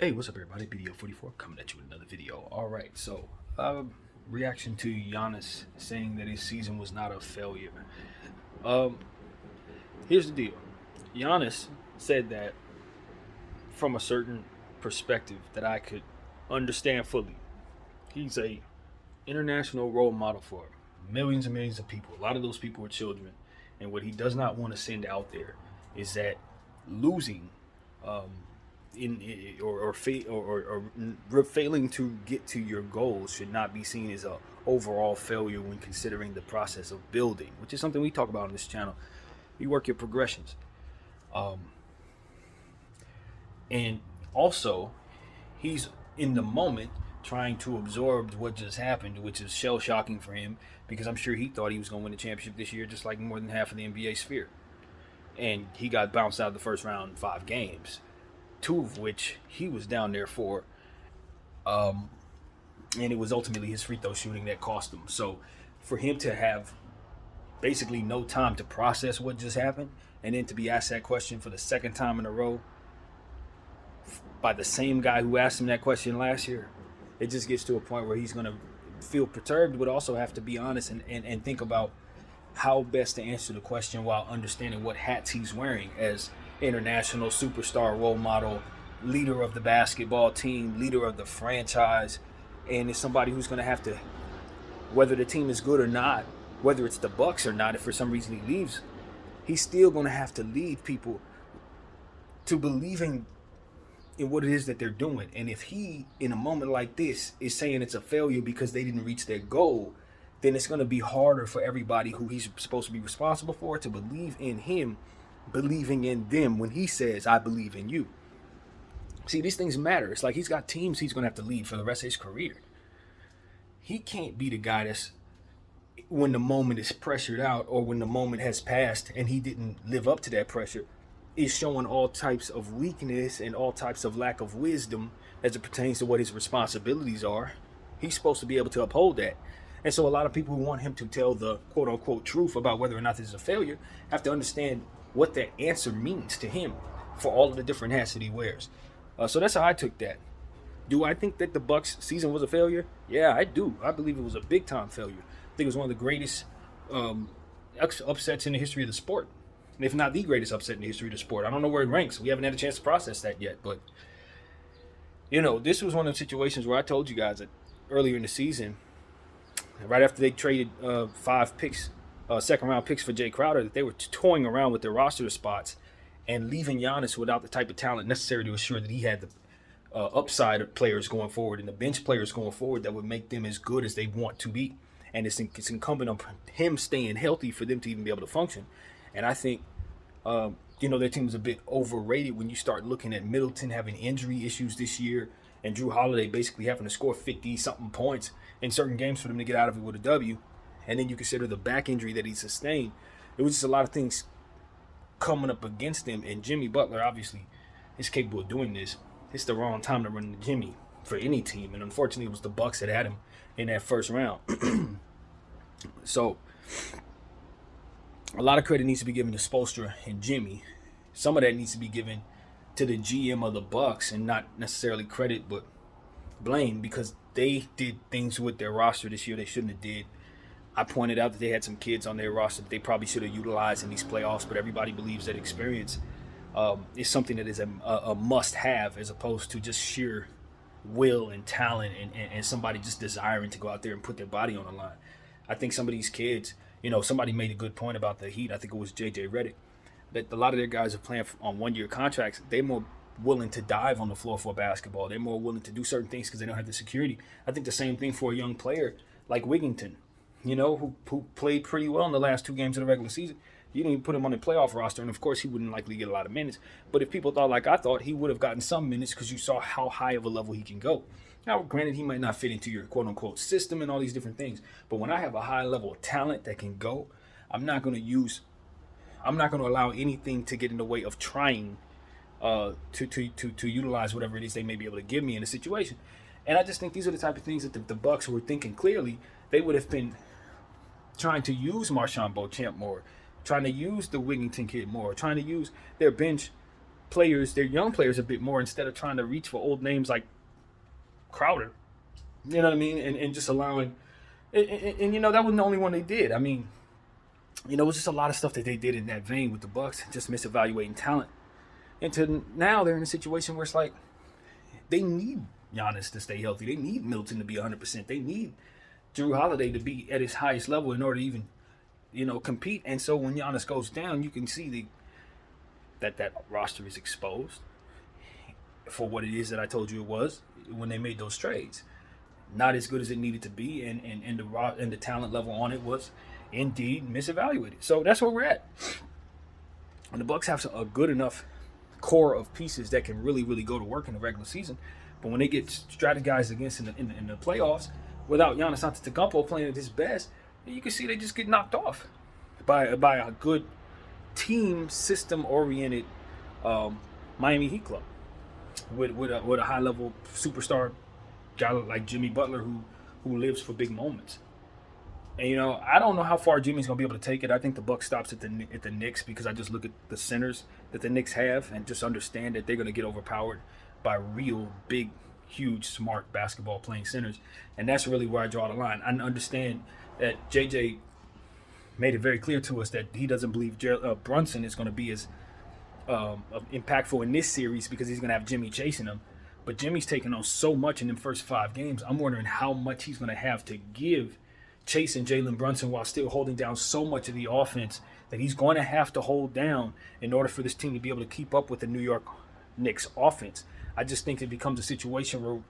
Hey, what's up, everybody? BDO44 coming at you with another video. All right, so reaction to Giannis saying that his season was not a failure. Um, Here's the deal: Giannis said that from a certain perspective that I could understand fully. He's a international role model for millions and millions of people. A lot of those people are children, and what he does not want to send out there is that losing um, or failing to get to your goals should not be seen as a overall failure when considering the process of building, which is something we talk about on this channel. You work your progressions, um, and also he's in the moment trying to absorb what just happened, which is shell shocking for him because I'm sure he thought he was going to win the championship this year, just like more than half of the NBA sphere. And he got bounced out of the first round in 5 games, two of which he was down there for. Um, and it was ultimately his free throw shooting that cost him. So for him to have basically no time to process what just happened and then to be asked that question for the second time in a row by the same guy who asked him that question last year, it just gets to a point where he's going to feel perturbed, but also have to be honest and think about how best to answer the question while understanding what hats he's wearing as international superstar role model, leader of the basketball team, leader of the franchise, and is somebody who's going to have to, whether the team is good or not, whether it's the Bucks or not, if for some reason he leaves, he's still going to have to lead people to believing in what it is that they're doing. And if he, in a moment like this, is saying it's a failure because they didn't reach their goal, then it's going to be harder for everybody who he's supposed to be responsible for to believe in him, believing in them when he says, I believe in you. See, these things matter. It's like he's got teams he's going to have to lead for the rest of his career. He can't be the guy that's, when the moment is pressured out or when the moment has passed and he didn't live up to that pressure, is showing all types of weakness and all types of lack of wisdom as it pertains to what his responsibilities are. He's supposed to be able to uphold that. And so a lot of people who want him to tell the quote unquote truth about whether or not this is a failure have to understand what that answer means to him for all of the different hats that he wears. So that's how I took that. Do I think that the Bucks season was a failure? Yeah, I do. I believe it was a big time failure. I think it was one of the greatest um, upsets in the history of the sport, if not the greatest upset in the history of the sport. I don't know where it ranks. We haven't had a chance to process that yet. But, this was one of the situations where I told you guys that earlier in the season, right after they traded 5 picks, second round picks for Jay Crowder, that they were toying around with their roster spots and leaving Giannis without the type of talent necessary to assure that he had the upside players going forward and the bench players going forward that would make them as good as they want to be. And it's incumbent on him staying healthy for them to even be able to function. And I think, their team was a bit overrated when you start looking at Middleton having injury issues this year and Drew Holiday basically having to score 50-something points in certain games for them to get out of it with a W. And then you consider the back injury that he sustained. It was just a lot of things coming up against him. And Jimmy Butler, obviously, is capable of doing this. It's the wrong time to run into Jimmy for any team. And unfortunately, it was the Bucks that had him in that first round. So a lot of credit needs to be given to Spoelstra and Jimmy. Some of that needs to be given to the GM of the Bucks, and not necessarily credit, but blame, because they did things with their roster this year they shouldn't have did. I pointed out that they had some kids on their roster that they probably should have utilized in these playoffs, but everybody believes that experience is something that is a must-have as opposed to just sheer will and talent and somebody just desiring to go out there and put their body on the line. I think some of these kids, somebody made a good point about the Heat. I think it was JJ Redick, that a lot of their guys are playing on one-year contracts. They're more willing to dive on the floor for basketball. They're more willing to do certain things because they don't have the security. I think the same thing for a young player like Wigginton, who played pretty well in the last 2 games of the regular season. You didn't even put him on the playoff roster, and of course he wouldn't likely get a lot of minutes. But if people thought like I thought, he would have gotten some minutes because you saw how high of a level he can go. Now, granted, he might not fit into your quote-unquote system and all these different things, but when I have a high level of talent that can go, I'm not going to allow anything to get in the way of trying to utilize whatever it is they may be able to give me in a situation. And I just think these are the type of things that the Bucks were thinking clearly. They would have been trying to use Marshawn Beauchamp more, trying to use the Wigginton kid more, trying to use their bench players, their young players, a bit more instead of trying to reach for old names like Crowder. You know what I mean? And just allowing, and that wasn't the only one they did. I mean, it was just a lot of stuff that they did in that vein with the Bucks, just misevaluating talent. And to now they're in a situation where it's like they need Giannis to stay healthy. They need Middleton to be 100%. They need Drew Holiday to be at his highest level in order to even, compete. And so when Giannis goes down, you can see that roster is exposed for what it is that I told you it was when they made those trades. Not as good as it needed to be, and the talent level on it was indeed misevaluated. So that's where we're at. And the Bucks have a good enough core of pieces that can really, really go to work in the regular season. But when they get strategized against in the playoffs, without Giannis Antetokounmpo playing at his best, you can see they just get knocked off by a good team system-oriented Miami Heat club with a high-level superstar guy like Jimmy Butler who lives for big moments. And I don't know how far Jimmy's gonna be able to take it. I think the Bucks stops at the Knicks because I just look at the centers that the Knicks have and just understand that they're gonna get overpowered by real big, huge, smart basketball playing centers, and that's really where I draw the line. I understand that JJ made it very clear to us that he doesn't believe Brunson is going to be as impactful in this series because he's going to have Jimmy chasing him. But Jimmy's taken on so much in the first 5 games. I'm wondering how much he's going to have to give chasing Jalen Brunson while still holding down so much of the offense that he's going to have to hold down in order for this team to be able to keep up with the New York Knicks offense. I just think it becomes a situation where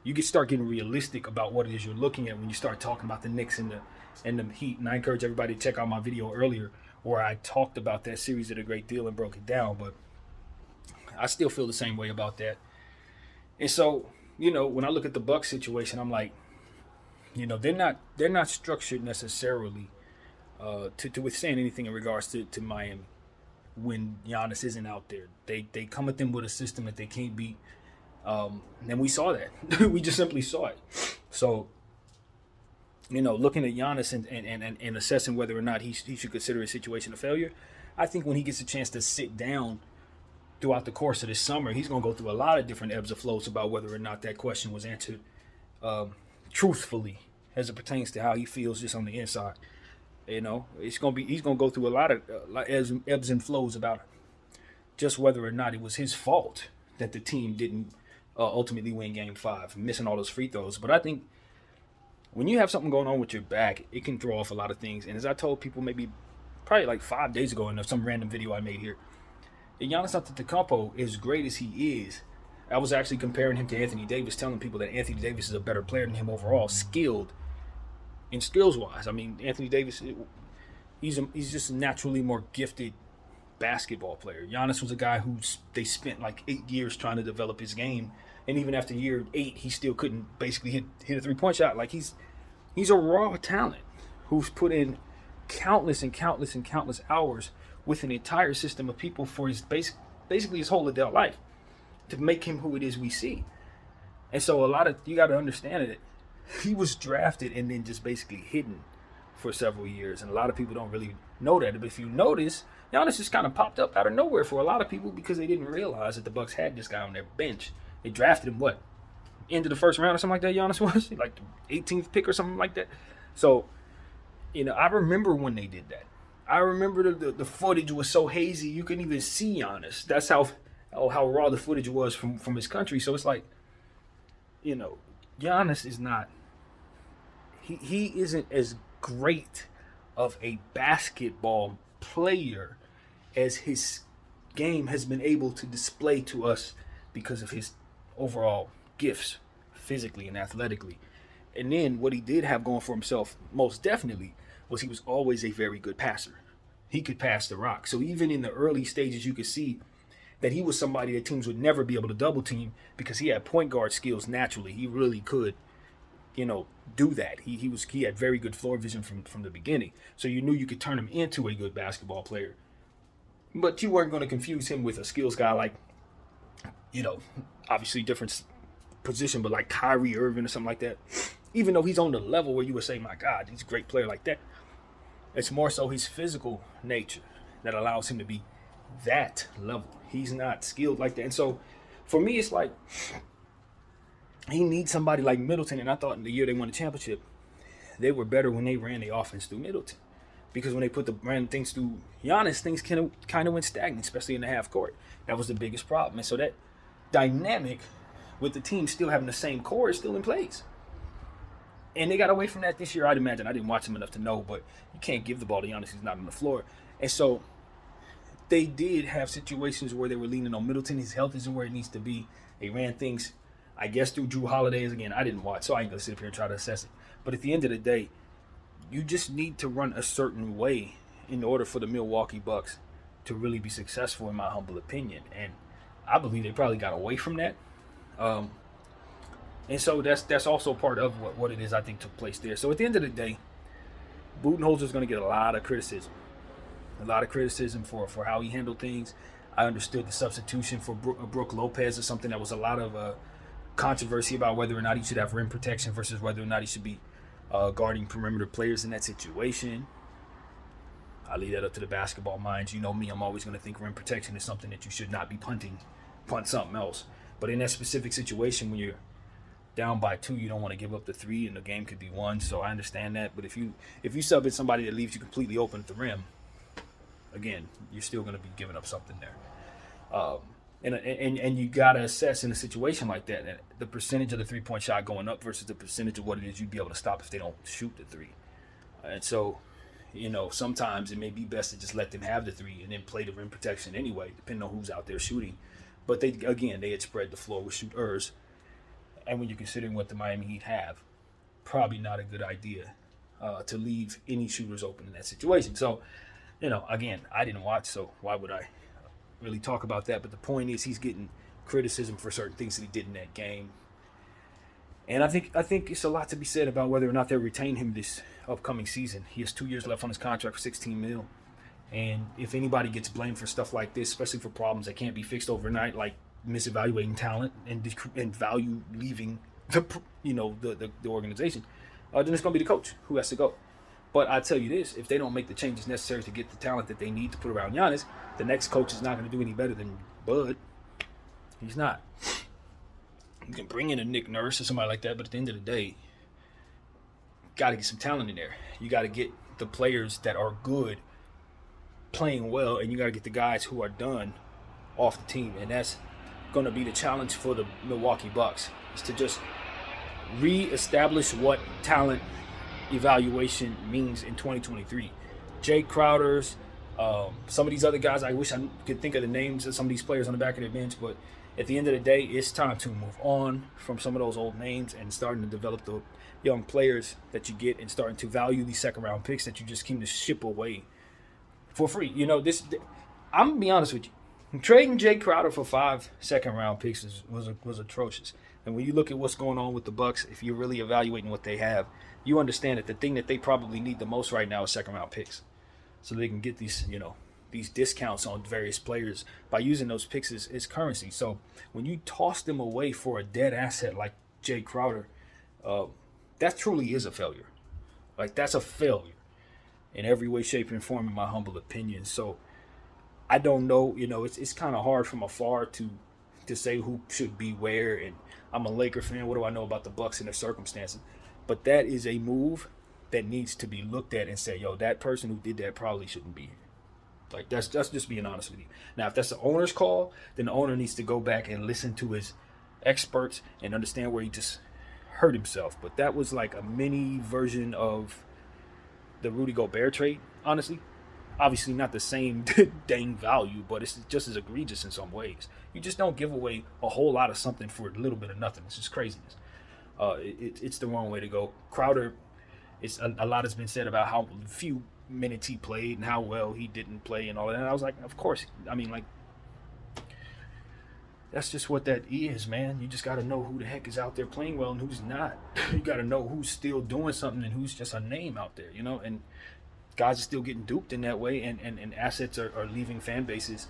you can start getting realistic about what it is you're looking at when you start talking about the Knicks and the Heat. And I encourage everybody to check out my video earlier where I talked about that series at a great deal and broke it down. But I still feel the same way about that. And so, when I look at the Bucks situation, I'm like, they're not structured necessarily to withstand anything in regards to Miami when Giannis isn't out there. They come at them with a system that they can't beat. And we saw that. We just simply saw it. So, looking at Giannis and assessing whether or not he should consider his situation a failure, I think when he gets a chance to sit down throughout the course of this summer, he's going to go through a lot of different ebbs and flows about whether or not that question was answered truthfully as it pertains to how he feels just on the inside. He's going to go through a lot of ebbs and flows about just whether or not it was his fault that the team didn't ultimately win Game 5, missing all those free throws. But I think when you have something going on with your back, it can throw off a lot of things. And as I told people probably like 5 days ago in some random video I made here, Giannis Antetokounmpo, as great as he is, I was actually comparing him to Anthony Davis, telling people that Anthony Davis is a better player than him overall, skilled and skills-wise. I mean, Anthony Davis, he's just a naturally more gifted basketball player. Giannis was a guy who they spent like 8 years trying to develop his game, and even after year 8, he still couldn't basically hit a three-point shot. Like he's a raw talent who's put in countless and countless and countless hours with an entire system of people for his basically his whole adult life to make him who it is we see. And so you got to understand that he was drafted and then just basically hidden for several years, and a lot of people don't really know that. But if you notice, Giannis just kind of popped up out of nowhere for a lot of people because they didn't realize that the Bucks had this guy on their bench. They drafted him end of the first round or something like that. Giannis was like the 18th pick or something like that. So I remember when they did that. I remember the footage was so hazy you couldn't even see Giannis. That's how raw the footage was from his country. So it's like, Giannis is not. He isn't as great of a basketball player as his game has been able to display to us because of his overall gifts physically and athletically. And then what he did have going for himself most definitely was he was always a very good passer. He could pass the rock. So even in the early stages you could see that he was somebody that teams would never be able to double team because he had point guard skills naturally. He really could do that. He had very good floor vision from the beginning. So you knew you could turn him into a good basketball player. But you weren't going to confuse him with a skills guy like, obviously different position, but like Kyrie Irving or something like that. Even though he's on the level where you would say, my God, he's a great player like that. It's more so his physical nature that allows him to be that level. He's not skilled like that. And so for me, it's like he needs somebody like Middleton. And I thought in the year they won the championship, they were better when they ran the offense through Middleton. Because when they ran things through Giannis, things kind of went stagnant, especially in the half court. That was the biggest problem. And so that dynamic with the team still having the same core is still in place. And they got away from that this year, I'd imagine. I didn't watch him enough to know, but you can't give the ball to Giannis. He's not on the floor. And so they did have situations where they were leaning on Middleton. His health isn't where it needs to be. They ran things, I guess, through Drew Holiday. Again, I didn't watch, so I ain't going to sit up here and try to assess it. But at the end of the day, you just need to run a certain way in order for the Milwaukee Bucks to really be successful, in my humble opinion. And I believe they probably got away from that. And so that's also part of what it is I think took place there. So at the end of the day, Budenholzer's going to get a lot of criticism. A lot of criticism for how he handled things. I understood the substitution for Brook Lopez is something that was a lot of controversy about whether or not he should have rim protection versus whether or not he should be guarding perimeter players in that situation. I leave that up to the basketball minds. You know me, I'm always going to think rim protection is something that you should not be punting. Punt something else. But in that specific situation, when you're down by 2, you don't want to give up the 3, and the game could be won. So I understand that. But if you sub in somebody that leaves you completely open at the rim, again, you're still going to be giving up something there. And you got to assess in a situation like that the percentage of the 3-point shot going up versus the percentage of what it is you'd be able to stop if they don't shoot the 3. And so, sometimes it may be best to just let them have the 3 and then play the rim protection anyway, depending on who's out there shooting. But they had spread the floor with shooters. And when you're considering what the Miami Heat have, probably not a good idea to leave any shooters open in that situation. So, again, I didn't watch, so why would I really talk about that? But the point is he's getting criticism for certain things that he did in that game. And I think it's a lot to be said about whether or not they'll retain him this upcoming season. He has 2 years left on his contract for $16 million. And if anybody gets blamed for stuff like this, especially for problems that can't be fixed overnight, like misevaluating talent and value leaving the organization, then it's going to be the coach who has to go. But I tell you this, if they don't make the changes necessary to get the talent that they need to put around Giannis, the next coach is not going to do any better than Bud. He's not. You can bring in a Nick Nurse or somebody like that, but at the end of the day, you got to get some talent in there. You got to get the players that are good playing well, and you got to get the guys who are done off the team. And that's going to be the challenge for the Milwaukee Bucks, is to just reestablish what talent evaluation means in 2023. Jay Crowder's, some of these other guys, I wish I could think of the names of some of these players on the back of their bench, but at the end of the day, it's time to move on from some of those old names and starting to develop the young players that you get and starting to value these second-round picks that you just came to ship away for free. I'm going to be honest with you. Trading Jay Crowder for 5 second-round picks was atrocious. And when you look at what's going on with the Bucks, if you're really evaluating what they have, you understand that the thing that they probably need the most right now is second-round picks, so they can get these discounts on various players by using those picks as currency. So when you toss them away for a dead asset like Jay Crowder, that truly is a failure. Like, that's a failure in every way, shape, and form, in my humble opinion. So I don't know. It's kind of hard from afar to say who should be where. And I'm a Laker fan. What do I know about the Bucks and their circumstances? But that is a move that needs to be looked at and say, that person who did that probably shouldn't be here. Like, that's just being honest with you. Now, if that's the owner's call, then the owner needs to go back and listen to his experts and understand where he just hurt himself. But that was like a mini version of the Rudy Gobert trade, honestly. Obviously not the same dang value, but it's just as egregious in some ways. You just don't give away a whole lot of something for a little bit of nothing. It's just craziness. It's the wrong way to go. Crowder, a lot has been said about how few minutes he played and how well he didn't play and all that. And I was like, of course. I mean, like, that's just what that is, man. You just got to know who the heck is out there playing well and who's not. You got to know who's still doing something and who's just a name out there, and guys are still getting duped in that way, and assets are leaving fan bases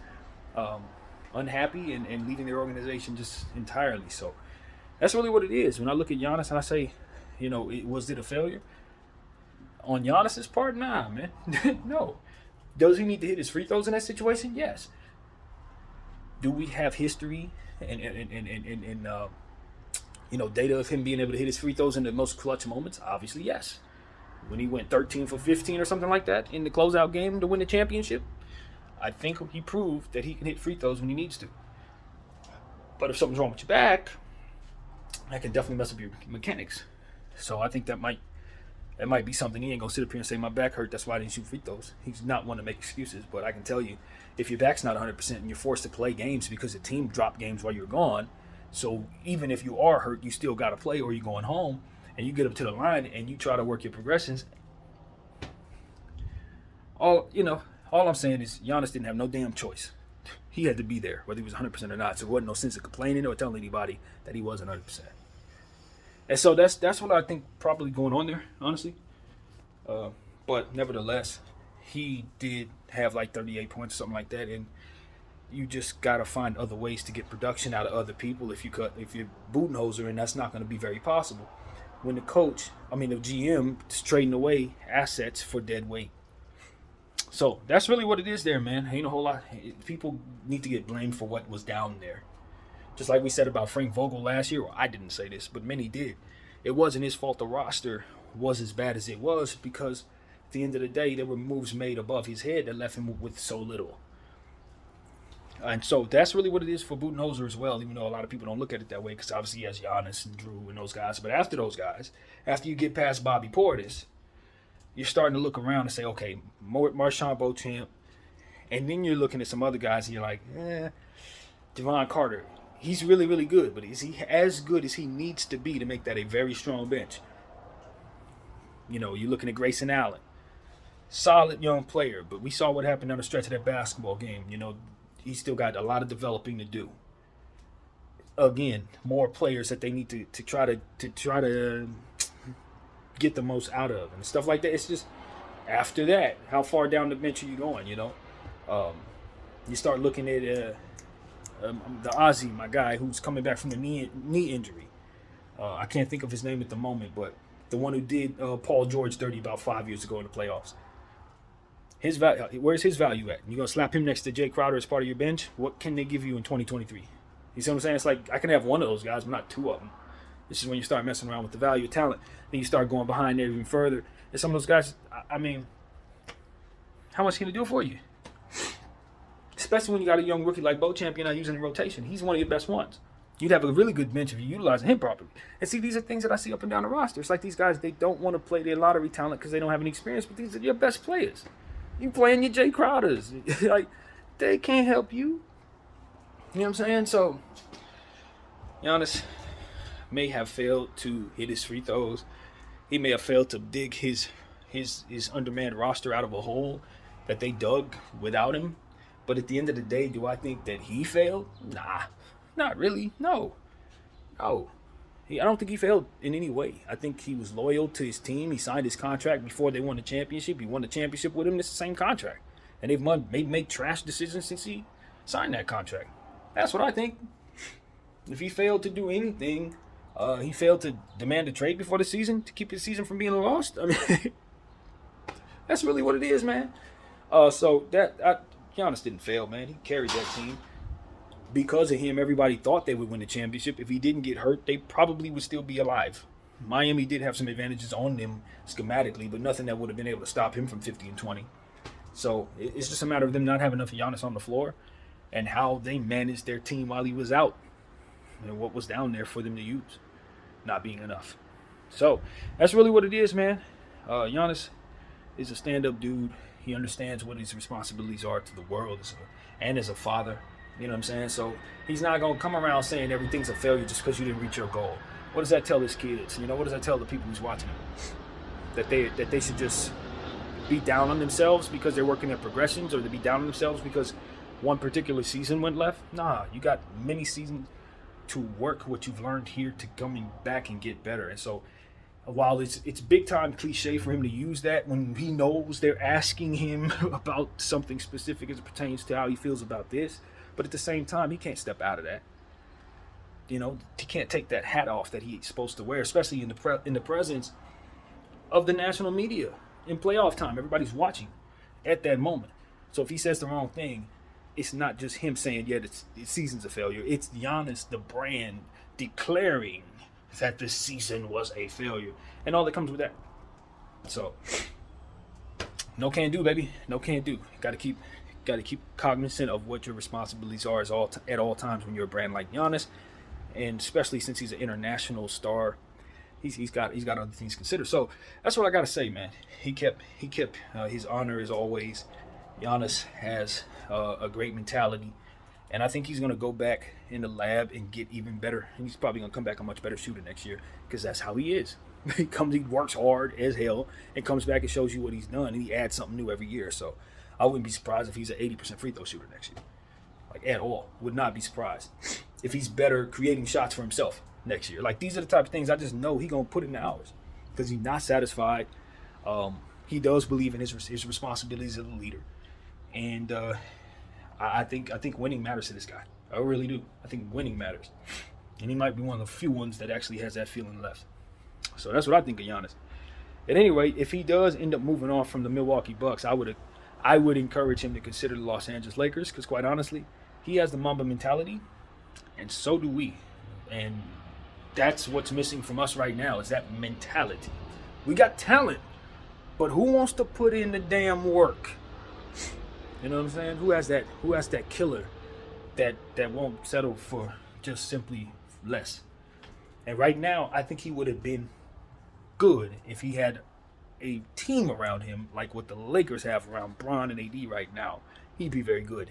unhappy and leaving their organization just entirely. So that's really what it is. When I look at Giannis and I say, was it a failure? On Giannis's part, nah, man. No. Does he need to hit his free throws in that situation? Yes. Do we have history and data of him being able to hit his free throws in the most clutch moments? Obviously, yes. When he went 13 for 15 or something like that in the closeout game to win the championship, I think he proved that he can hit free throws when he needs to. But if something's wrong with your back, that can definitely mess up your mechanics. So I think that might be something. He ain't gonna sit up here and say my back hurt, that's why I didn't shoot free throws. He's not one to make excuses. But I can tell you, if your back's not 100% and you're forced to play games because the team dropped games while you're gone, so even if you are hurt, you still got to play, or you're going home and you get up to the line and you try to work your progressions. All I'm saying is Giannis didn't have no damn choice. He had to be there, whether he was 100% or not. So there wasn't no sense of complaining or telling anybody that he wasn't 100%. And so that's what I think probably going on there, honestly. But nevertheless, he did have like 38 points or something like that, and you just gotta find other ways to get production out of other people if you're Budenholzer, and that's not going to be very possible when the GM is trading away assets for dead weight. So that's really what it is there, man. Ain't a whole lot. People need to get blamed for what was down there. Just like we said about Frank Vogel last year. Well, I didn't say this, but many did. It wasn't his fault the roster was as bad as it was, because at the end of the day, there were moves made above his head that left him with so little. And so that's really what it is for Budenholzer as well, even though a lot of people don't look at it that way, because obviously he has Giannis and Drew and those guys. But after those guys, after you get past Bobby Portis, you're starting to look around and say, okay, Marshawn Beauchamp, and then you're looking at some other guys and you're like, Devon Carter, he's really, really good, but is he as good as he needs to be to make that a very strong bench? You're looking at Grayson Allen, solid young player, but we saw what happened down the stretch of that basketball game. He's still got a lot of developing to do. Again, more players that they need to try to get the most out of and stuff like that. It's just after that, how far down the bench are you going? You start looking at the Ozzy, my guy, who's coming back from the knee injury. I can't think of his name at the moment, but the one who did Paul George dirty about 5 years ago in the playoffs. Where's his value at? You're going to slap him next to Jay Crowder as part of your bench? What can they give you in 2023? You see what I'm saying? It's like I can have one of those guys, but not two of them. This is when you start messing around with the value of talent. Then you start going behind there even further. And some of those guys, how much can he do for you? Especially when you got a young rookie like Beauchamp, you're not using in rotation. He's one of your best ones. You'd have a really good bench if you're utilizing him properly. And see, these are things that I see up and down the roster. It's like these guys, they don't want to play their lottery talent because they don't have any experience, but these are your best players. You playing your Jay Crowders. Like, they can't help you. You know what I'm saying? So, Giannis may have failed to hit his free throws. He may have failed to dig his undermanned roster out of a hole that they dug without him. But at the end of the day, do I think that he failed? Nah, not really. No. I don't think he failed in any way. I think he was loyal to his team. He signed his contract before they won the championship. He won the championship with him. It's the same contract. And they've made trash decisions since he signed that contract. That's what I think. If he failed to do anything, he failed to demand a trade before the season to keep his season from being lost. That's really what it is, man. Giannis didn't fail, man. He carried that team. Because of him, everybody thought they would win the championship. If he didn't get hurt, they probably would still be alive. Miami did have some advantages on them schematically, but nothing that would have been able to stop him from 50 and 20. So it's just a matter of them not having enough of Giannis on the floor and how they managed their team while he was out and what was down there for them to use not being enough. So that's really what it is, man. Giannis is a stand-up dude. He understands what his responsibilities are to the world and as a father. You know what I'm saying? So he's not going to come around saying everything's a failure just because you didn't reach your goal. What does that tell his kids? What does that tell the people who's watching him? That they should just be down on themselves because they're working their progressions, or to be down on themselves because one particular season went left? Nah, you got many seasons to work what you've learned here to coming back and get better. And so while it's big time cliche for him to use that when he knows they're asking him about something specific as it pertains to how he feels about this, but at the same time, he can't step out of that. He can't take that hat off that he's supposed to wear, especially in the presence of the national media in playoff time. Everybody's watching at that moment. So if he says the wrong thing, it's not just him saying, yeah, the season's a failure. It's Giannis, the brand, declaring that this season was a failure, and all that comes with that. So, no can do, baby. No can do. Got to keep cognizant of what your responsibilities are at all times when you're a brand like Giannis, and especially since he's an international star. He's got other things to consider. So that's what I gotta say, man. He kept his honor as always. Giannis has a great mentality, and I think he's gonna go back in the lab and get even better. And he's probably gonna come back a much better shooter next year because that's how he is. He works hard as hell and comes back and shows you what he's done, and he adds something new every year. So I wouldn't be surprised if he's an 80% free throw shooter next year, like at all. Would not be surprised if he's better creating shots for himself next year. Like, these are the type of things I just know he's gonna put in the hours because he's not satisfied. He does believe in his responsibilities as a leader, and I think winning matters to this guy. I really do. I think winning matters, and he might be one of the few ones that actually has that feeling left. So that's what I think of Giannis. At any rate, if he does end up moving on from the Milwaukee Bucks, I would encourage him to consider the Los Angeles Lakers because, quite honestly, he has the Mamba mentality, and so do we. And that's what's missing from us right now is that mentality. We got talent, but who wants to put in the damn work? You know what I'm saying? Who has that killer that won't settle for just simply less? And right now, I think he would have been good if he had a team around him like what the Lakers have around Bron and AD right now. He'd be very good.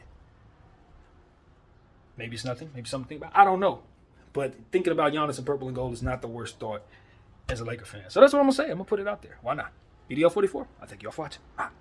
Maybe it's nothing. Maybe something to think about. I don't know. But thinking about Giannis in purple and gold is not the worst thought as a Laker fan. So that's what I'm going to say. I'm going to put it out there. Why not? EDL 44. I thank y'all for watching.